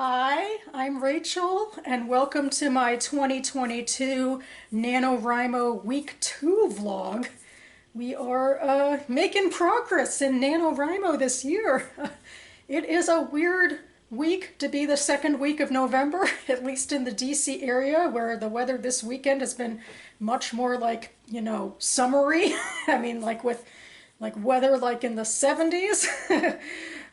Hi, I'm Rachel, and welcome to my 2022 NaNoWriMo Week 2 vlog. We are making progress in NaNoWriMo this year. It is a weird week to be the second week of November, at least in the DC area, where the weather this weekend has been much more like, summery. I mean, like weather like in the 70s.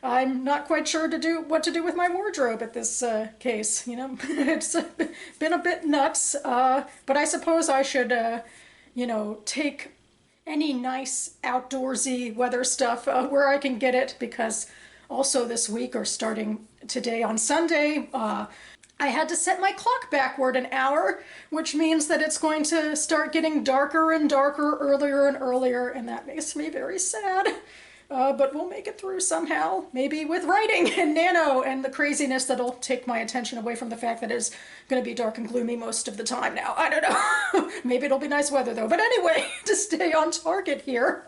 I'm not quite sure what to do with my wardrobe at this case. It's been a bit nuts, but I suppose I should, take any nice outdoorsy weather stuff where I can get it, because also this week, or starting today on Sunday, I had to set my clock backward an hour, which means that it's going to start getting darker and darker, earlier and earlier, and that makes me very sad. But we'll make it through somehow, maybe with writing and nano and the craziness that'll take my attention away from the fact that it's going to be dark and gloomy most of the time now. I don't know. Maybe it'll be nice weather though. But anyway, to stay on target here.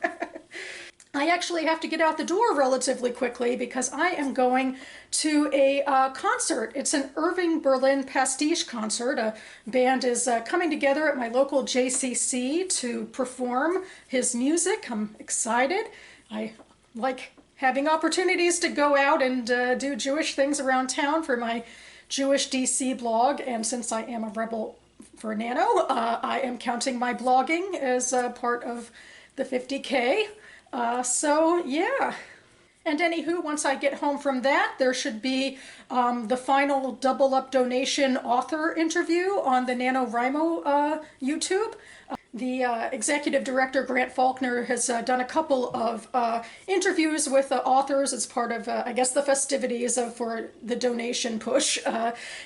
I actually have to get out the door relatively quickly because I am going to a concert. It's an Irving Berlin pastiche concert. A band is coming together at my local JCC to perform his music. I'm excited. I like having opportunities to go out and do Jewish things around town for my Jewish DC blog, and since I am a rebel for Nano, I am counting my blogging as part of the 50K. So yeah. And anywho, once I get home from that, there should be the final double up donation author interview on the NaNoWriMo YouTube. The executive director, Grant Faulkner, has done a couple of interviews with authors as part of, I guess, the festivities for the donation push.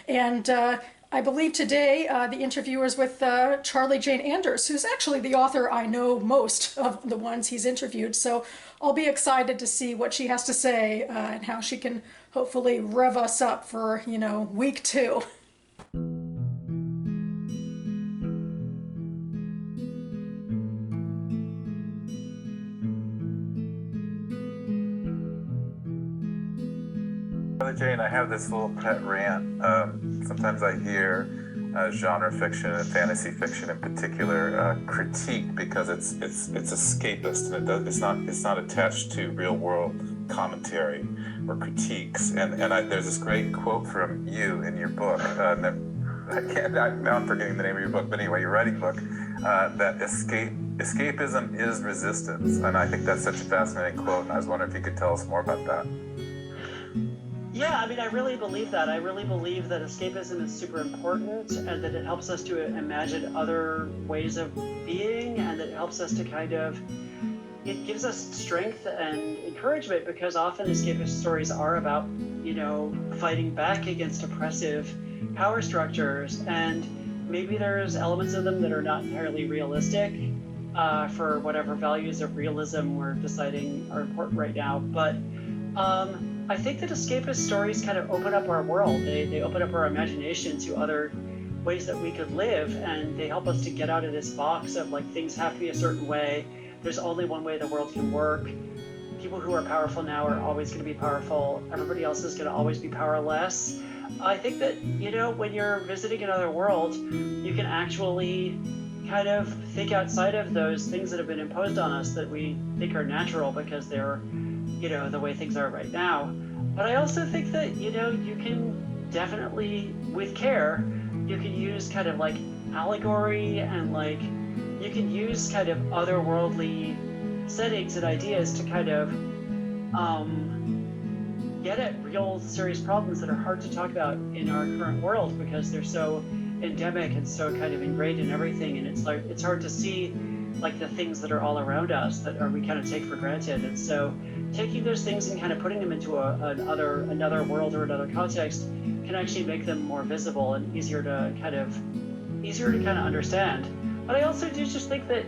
And I believe today the interview is with Charlie Jane Anders, who's actually the author I know most of the ones he's interviewed. So I'll be excited to see what she has to say and how she can hopefully rev us up for, week 2. Jane, I have this little pet rant. Sometimes I hear genre fiction and fantasy fiction in particular critiqued because it's escapist and it's not attached to real world commentary or critiques. And there's this great quote from you in your book. Now I'm forgetting the name of your book, but anyway, your writing book, that escapism is resistance. And I think that's such a fascinating quote, and I was wondering if you could tell us more about that. Yeah, I mean, I really believe that. I really believe that escapism is super important, and that it helps us to imagine other ways of being, and that it helps us to it gives us strength and encouragement, because often escapist stories are about, fighting back against oppressive power structures, and maybe there's elements of them that are not entirely realistic for whatever values of realism we're deciding are important right now, but I think that escapist stories kind of open up our world. They open up our imagination to other ways that we could live, and they help us to get out of this box of like things have to be a certain way. There's only one way the world can work. People who are powerful now are always going to be powerful. Everybody else is going to always be powerless. I think that, when you're visiting another world, you can actually kind of think outside of those things that have been imposed on us that we think are natural because they're the way things are right now. But I also think that, you can definitely, with care, you can use kind of like allegory and you can use kind of otherworldly settings and ideas to kind of get at real serious problems that are hard to talk about in our current world because they're so endemic and so kind of ingrained in everything, and it's hard to see like the things that are all around us that we kind of take for granted. And so taking those things and kind of putting them into another world or another context can actually make them more visible and easier to kind of understand. But I also do just think that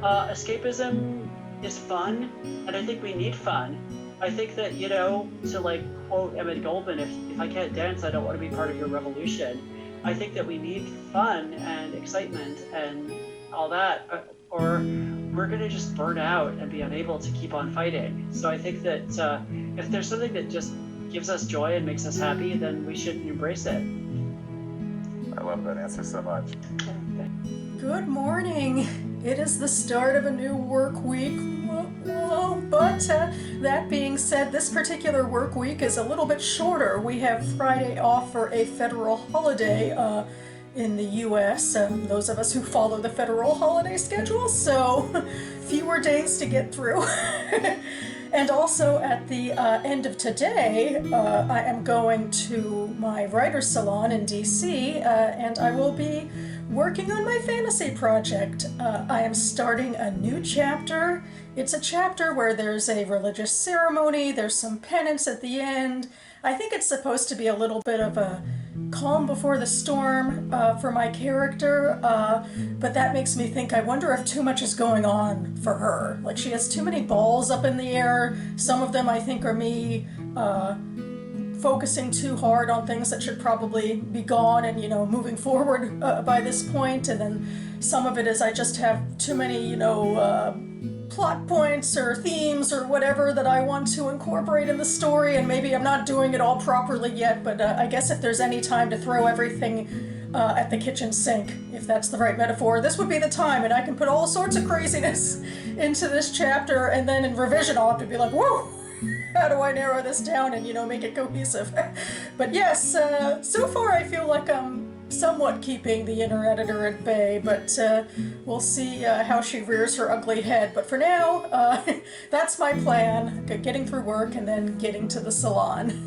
escapism is fun, and I think we need fun. I think that to like quote Emmett Goldman, if I can't dance, I don't want to be part of your revolution. I think that we need fun and excitement and all that, or we're going to just burn out and be unable to keep on fighting. So I think that if there's something that just gives us joy and makes us happy, then we should embrace it. I love that answer so much. Good morning. It is the start of a new work week. But that being said, this particular work week is a little bit shorter. We have Friday off for a federal holiday in the U.S., those of us who follow the federal holiday schedule, so fewer days to get through. And also at the end of today, I am going to my writer's salon in DC, and I will be working on my fantasy project. I am starting a new chapter. It's a chapter where there's a religious ceremony, there's some penance at the end. I think it's supposed to be a little bit of a calm before the storm for my character, but that makes me think, I wonder if too much is going on for her. Like, she has too many balls up in the air. Some of them I think are me focusing too hard on things that should probably be gone and, moving forward by this point, and then some of it is I just have too many, plot points or themes or whatever that I want to incorporate in the story, and maybe I'm not doing it all properly yet, but I guess if there's any time to throw everything at the kitchen sink, if that's the right metaphor, this would be the time, and I can put all sorts of craziness into this chapter, and then in revision I'll have to be like, whoa, how do I narrow this down and, make it cohesive? But yes, so far I feel like I'm somewhat keeping the inner editor at bay, but we'll see how she rears her ugly head. But for now, that's my plan, getting through work and then getting to the salon.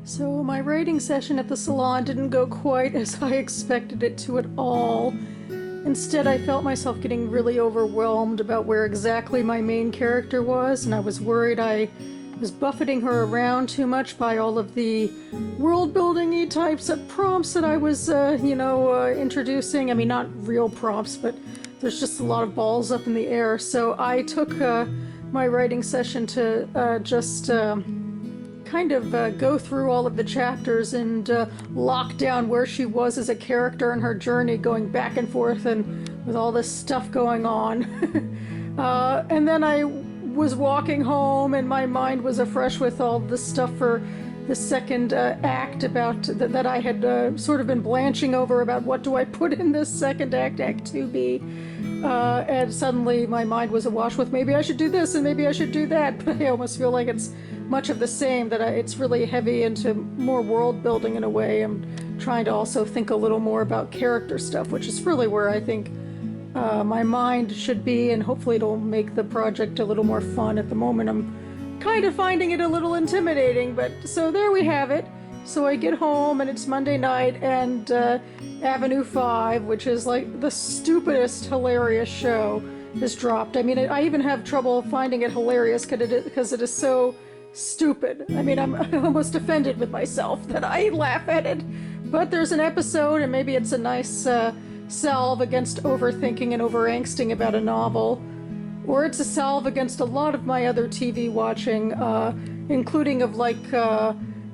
So my writing session at the salon didn't go quite as I expected it to at all. Instead, I felt myself getting really overwhelmed about where exactly my main character was, and I was worried I was buffeting her around too much by all of the world-building-y types of prompts that I was, introducing. I mean, not real prompts, but there's just a lot of balls up in the air. So I took my writing session to just go through all of the chapters and lock down where she was as a character and her journey, going back and forth and with all this stuff going on. And then I was walking home and my mind was afresh with all the stuff for the second act about that I had sort of been blanching over about what do I put in this second act, Act 2B. And suddenly my mind was awash with maybe I should do this and maybe I should do that, but I almost feel like it's much of the same, that it's really heavy into more world building in a way. I'm trying to also think a little more about character stuff, which is really where I think my mind should be, and hopefully it'll make the project a little more fun. At the moment I'm kind of finding it a little intimidating, but so there we have it. So I get home and it's Monday night, and Avenue 5, which is like the stupidest hilarious show, is dropped. I mean, I even have trouble finding it hilarious because it is so stupid. I mean, I'm almost offended with myself that I laugh at it. But there's an episode, and maybe it's a nice salve against overthinking and overangsting about a novel. Or it's a salve against a lot of my other TV watching, including of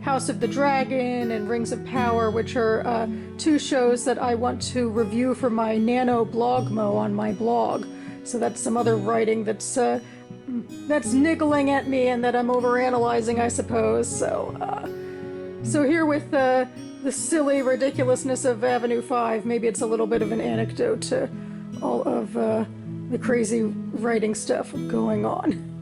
House of the Dragon and Rings of Power, which are two shows that I want to review for my NaNoWriMo on my blog. So that's some other writing that's niggling at me and that I'm overanalyzing, I suppose. So here with the silly ridiculousness of Avenue 5, maybe it's a little bit of an anecdote to all of the crazy writing stuff going on.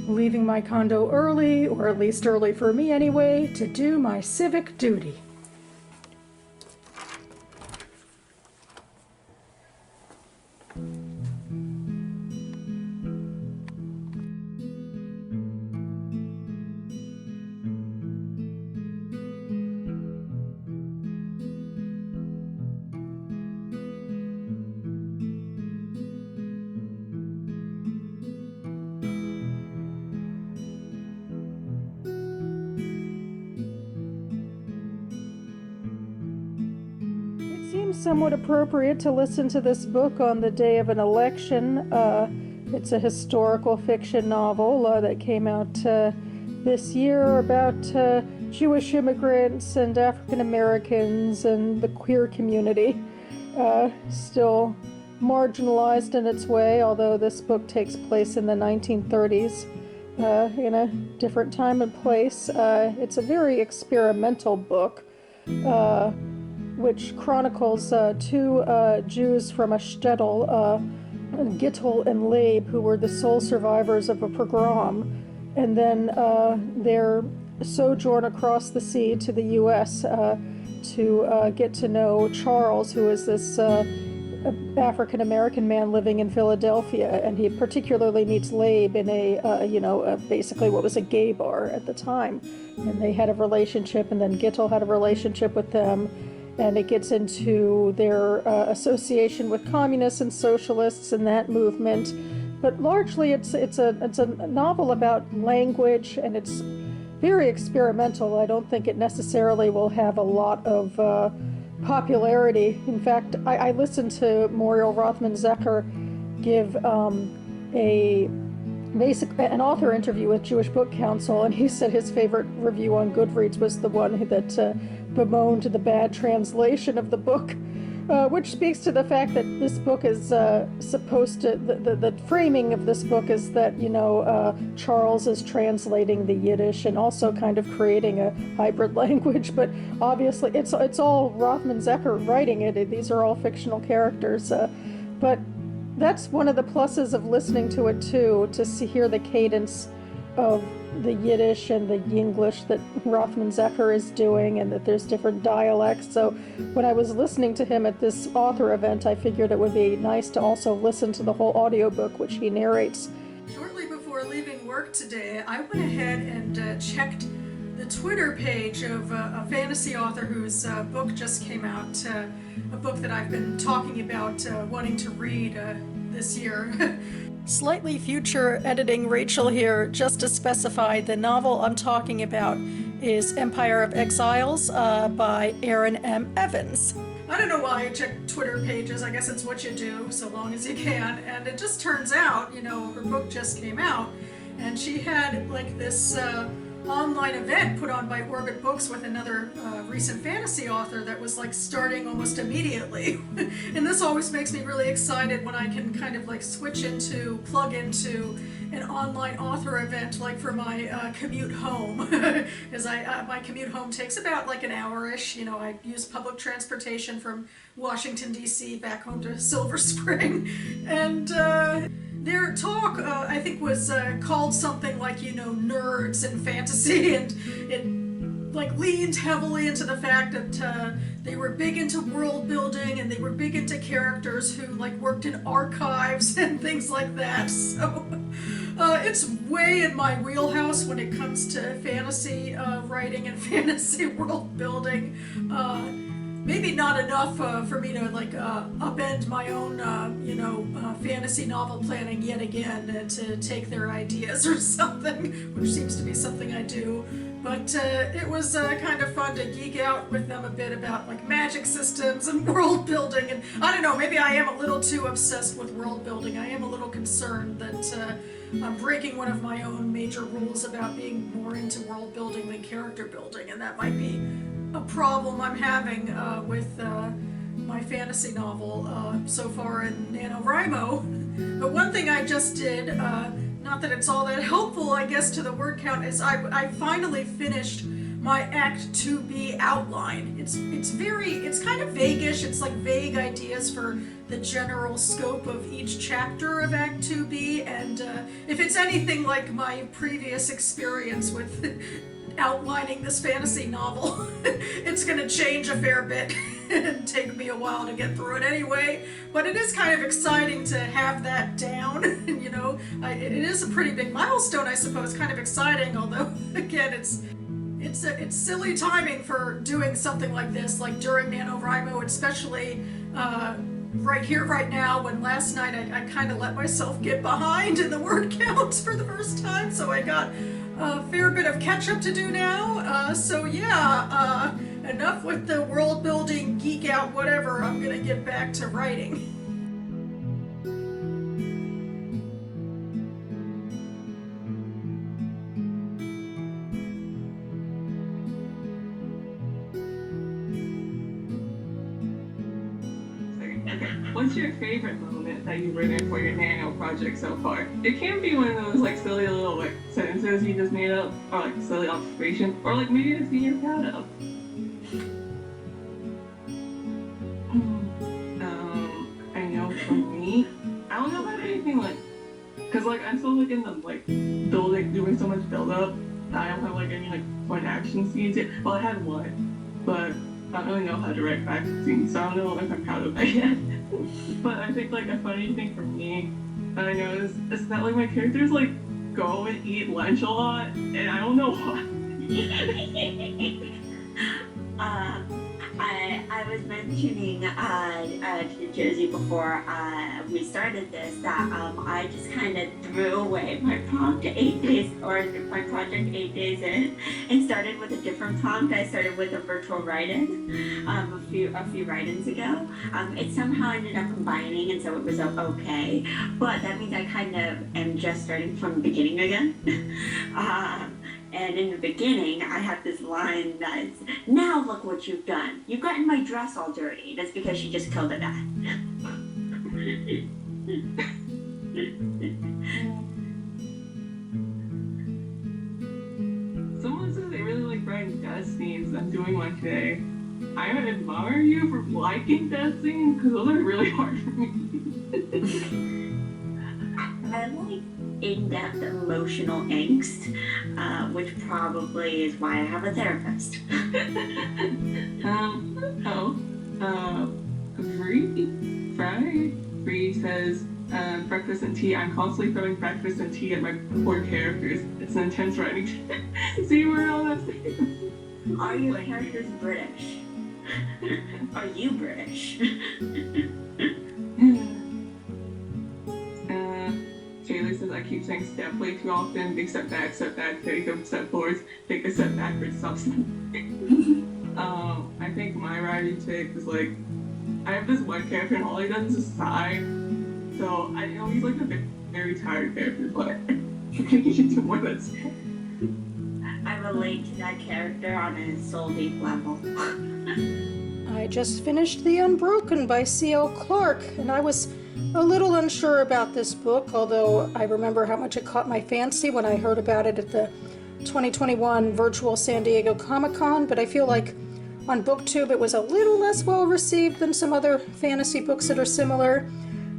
Leaving my condo early, or at least early for me anyway, to do my civic duty. Somewhat appropriate to listen to this book on the day of an election. It's a historical fiction novel that came out this year about Jewish immigrants and African Americans and the queer community. Still marginalized in its way, although this book takes place in the 1930s, in a different time and place. It's a very experimental book, which chronicles two Jews from a shtetl, Gittel and Leib, who were the sole survivors of a pogrom, and then their sojourn across the sea to the U.S. To get to know Charles, who is this African-American man living in Philadelphia, and he particularly meets Leib in basically what was a gay bar at the time, and they had a relationship, and then Gittel had a relationship with them, and it gets into their association with communists and socialists and that movement. But largely, it's a novel about language, and it's very experimental. I don't think it necessarily will have a lot of popularity. In fact, I listened to Muriel Rothman-Zecker give an author interview with Jewish Book Council, and he said his favorite review on Goodreads was the one that bemoaned the bad translation of the book, which speaks to the fact that this book is supposed to, the framing of this book is that, Charles is translating the Yiddish and also kind of creating a hybrid language, but obviously it's all Rothman-Zecker writing it. These are all fictional characters, but that's one of the pluses of listening to it too, to hear the cadence of the Yiddish and the Yinglish that Rothman-Zecker is doing, and that there's different dialects. So when I was listening to him at this author event, I figured it would be nice to also listen to the whole audiobook, which he narrates. Shortly before leaving work today, I went ahead and checked the Twitter page of a fantasy author whose book just came out, a book that I've been talking about wanting to read this year. Slightly future editing Rachel here, just to specify, the novel I'm talking about is Empire of Exiles by Aaron M. Evans. I don't know why I check Twitter pages, I guess it's what you do, so long as you can, and it just turns out, her book just came out, and she had like this online event put on by Orbit Books with another recent fantasy author that was like starting almost immediately. And this always makes me really excited when I can kind of like plug into an online author event, like for my commute home, because my commute home takes about like an hour-ish. I use public transportation from Washington, D.C. back home to Silver Spring, and their talk, I think, was called something like, nerds and fantasy, and it like leaned heavily into the fact that they were big into world building, and they were big into characters who like worked in archives and things like that. So it's way in my wheelhouse when it comes to fantasy writing and fantasy world building. Maybe not enough for me to like upend my own, fantasy novel planning yet again to take their ideas or something, which seems to be something I do. But it was kind of fun to geek out with them a bit about like magic systems and world building. And I don't know, maybe I am a little too obsessed with world building. I am a little concerned that I'm breaking one of my own major rules about being more into world building than character building, and that might be a problem I'm having with my fantasy novel so far in NaNoWriMo. But one thing I just did, not that it's all that helpful, I guess, to the word count, is I finally finished my Act 2B outline. It's kind of vaguish. It's like vague ideas for the general scope of each chapter of Act 2B, and if it's anything like my previous experience with outlining this fantasy novel, it's going to change a fair bit and take me a while to get through it anyway, but it is kind of exciting to have that down. It is a pretty big milestone, I suppose, kind of exciting, although again it's silly timing for doing something like this, like during NaNoWriMo, especially right here, right now, when last night I kind of let myself get behind in the word count for the first time, so I got a fair bit of catch-up to do now. Enough with the world building, geek out, whatever. I'm gonna get back to writing. Well, what's your favorite moment that you've written for your nano project so far? It can be one of those like silly little like sentences you just made up, or like silly observation, or like maybe a scene you're proud of. I know for me, I don't know about anything like, cause like I'm still like in the like building, doing so much build up. I don't have like any like fun action scenes yet. Well, I had one, but I don't really know how to direct action scenes, so I don't know if I'm proud of that yet. But I think like a funny thing for me that I know is that like my characters like go and eat lunch a lot, and I don't know why. I was mentioning to Josie before we started this that I just kind of threw away my prompt 8 days, or my project 8 days in, and started with a different prompt. I started with a virtual write-in a few write-ins ago. It somehow ended up combining, and so it was okay. But that means I kind of am just starting from the beginning again. And in the beginning, I have this line that's, "Now look what you've done. You've gotten my dress all dirty." That's because she just killed a guy. Someone says they really like writing death scenes. I'm doing one today. I admire you for liking death scenes, because those are really hard for me. I like in-depth emotional angst, which probably is why I have a therapist. Free says, breakfast and tea. I'm constantly throwing breakfast and tea at my poor characters. It's an intense writing. See, we're all the same. Are your characters British? Are you British? Taylor says, I keep saying step way too often. Big step back, take a step forwards, take a step backwards, stop stepping. I think my writing trick is like, I have this one character and all he does is sigh. So I know he's like a very tired character, but I think he should do more than say. I relate to that character on a soul deep level. I just finished The Unbroken by C.L. Clarke, and I was a little unsure about this book, although I remember how much it caught my fancy when I heard about it at the 2021 virtual San Diego Comic-Con, but I feel like on BookTube it was a little less well received than some other fantasy books that are similar.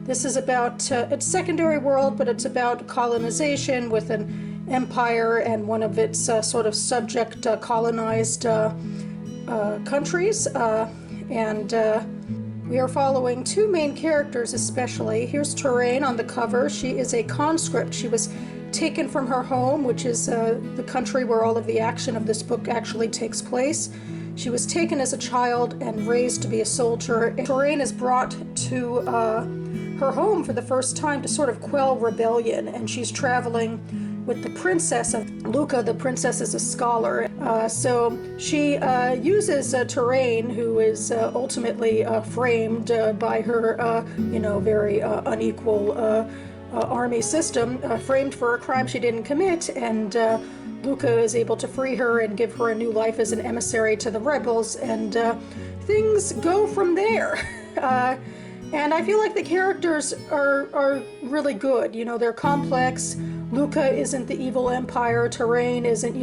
This is about, it's secondary world, but it's about colonization with an empire and one of its sort of subject colonized countries. We are following two main characters especially. Here's Terrain on the cover. She is a conscript. She was taken from her home, which is the country where all of the action of this book actually takes place. She was taken as a child and raised to be a soldier. Terrain is brought to her home for the first time to sort of quell rebellion, and she's traveling with the princess. Luca, the princess, is a scholar. So she uses Terrain, who is ultimately framed by her, very unequal army system, framed for a crime she didn't commit, and Luca is able to free her and give her a new life as an emissary to the rebels, and things go from there. And I feel like the characters are really good. They're complex. Luca isn't the evil empire. Terrain isn't,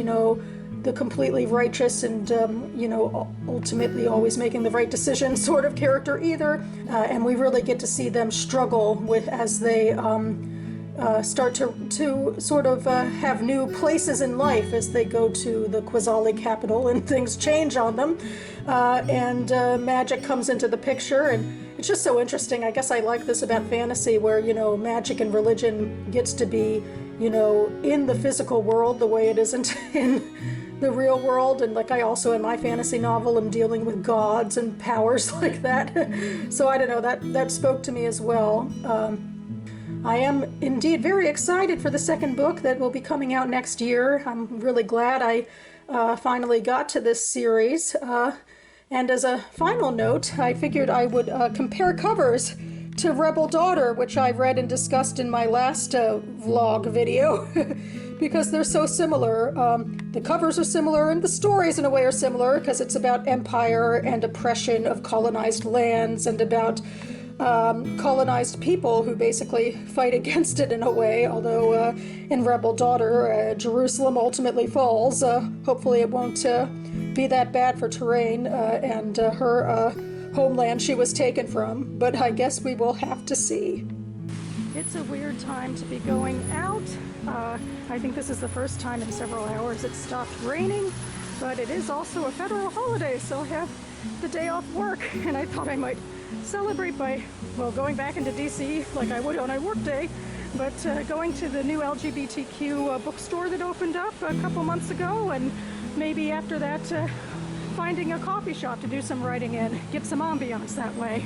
the completely righteous and, ultimately always making the right decision sort of character either. And we really get to see them struggle as they start to sort of have new places in life as they go to the Quasali capital and things change on them. And magic comes into the picture, and it's just so interesting. I guess I like this about fantasy where, magic and religion gets to be, in the physical world the way it isn't in the real world. And like I also in my fantasy novel am dealing with gods and powers like that. So I don't know, that spoke to me as well. I am indeed very excited for the second book that will be coming out next year. I'm really glad I finally got to this series. And as a final note, I figured I would compare covers to Rebel Daughter, which I read and discussed in my last vlog video, because they're so similar. The covers are similar, and the stories in a way are similar, because it's about empire and oppression of colonized lands, and about colonized people who basically fight against it in a way, although in Rebel Daughter, Jerusalem ultimately falls. Hopefully it won't be that bad for Terrain and her homeland she was taken from, but I guess we will have to see. It's a weird time to be going out. I think this is the first time in several hours it stopped raining, but it is also a federal holiday, so I have the day off work, and I thought I might celebrate by, well, going back into DC like I would on a work day, but going to the new LGBTQ bookstore that opened up a couple months ago, and maybe after that finding a coffee shop to do some writing in, get some ambiance that way.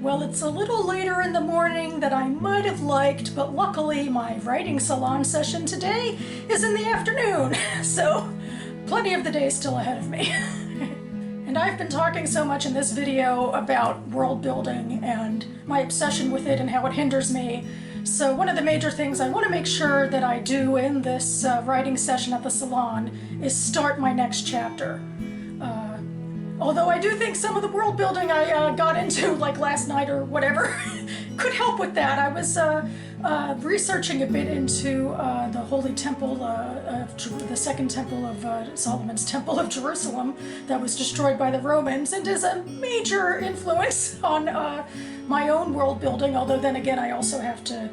Well, it's a little later in the morning than I might have liked, but luckily my writing salon session today is in the afternoon, so plenty of the day still ahead of me. And I've been talking so much in this video about world building and my obsession with it and how it hinders me. So one of the major things I want to make sure that I do in this writing session at the salon is start my next chapter. Although I do think some of the world building I got into, like last night or whatever, could help with that. I was researching a bit into the Holy Temple, the Second Temple of Solomon's Temple of Jerusalem that was destroyed by the Romans, and is a major influence on my own world building, although then again I also have to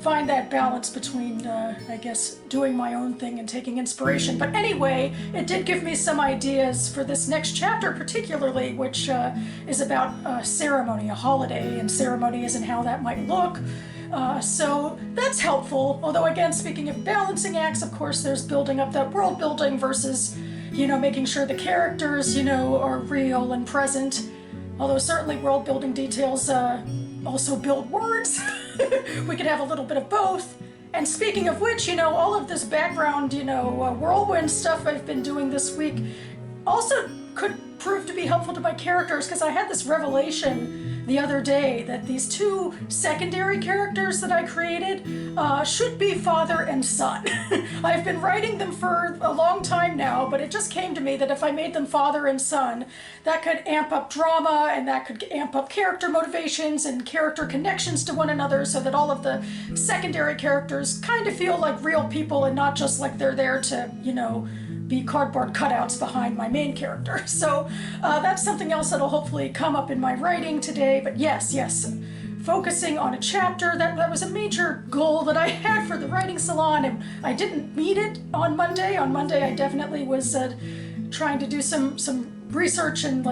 find that balance between, I guess, doing my own thing and taking inspiration. But anyway, it did give me some ideas for this next chapter particularly, which is about ceremony, a holiday, and ceremonies and how that might look. So that's helpful. Although again, speaking of balancing acts, of course, there's building up that world building versus, making sure the characters, are real and present. Although certainly world building details also build words. We could have a little bit of both. And speaking of which, all of this background, whirlwind stuff I've been doing this week also could prove to be helpful to my characters, because I had this revelation the other day that these two secondary characters that I created should be father and son. I've been writing them for a long time now, but it just came to me that if I made them father and son, that could amp up drama, and that could amp up character motivations and character connections to one another, so that all of the secondary characters kind of feel like real people and not just like they're there to, be cardboard cutouts behind my main character. So that's something else that'll hopefully come up in my writing today. But yes, focusing on a chapter, that was a major goal that I had for the writing salon, and I didn't meet it on Monday. On Monday I definitely was trying to do some research and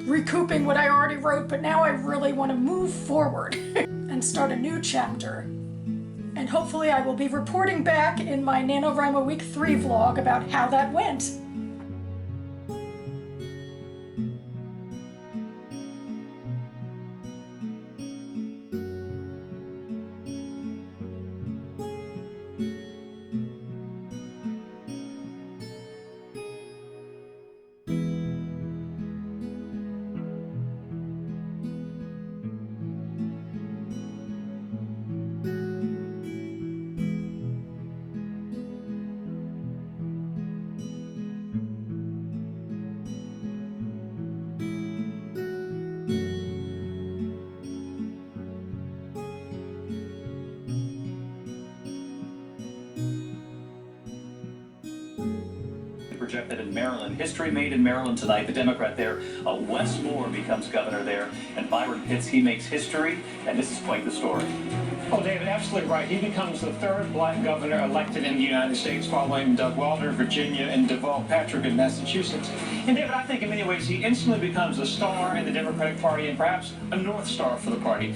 recouping what I already wrote, but now I really want to move forward and start a new chapter. And hopefully I will be reporting back in my NaNoWriMo Week 3 vlog about how that went. Projected in Maryland. History made in Maryland tonight. The Democrat there, Wes Moore, becomes governor there, and Byron Pitts, he makes history, and this is quite the story. Well, David, absolutely right. He becomes the third black governor elected in the United States, following Doug Walter in Virginia and Deval Patrick in Massachusetts. And David, I think in many ways he instantly becomes a star in the Democratic Party and perhaps a North Star for the party.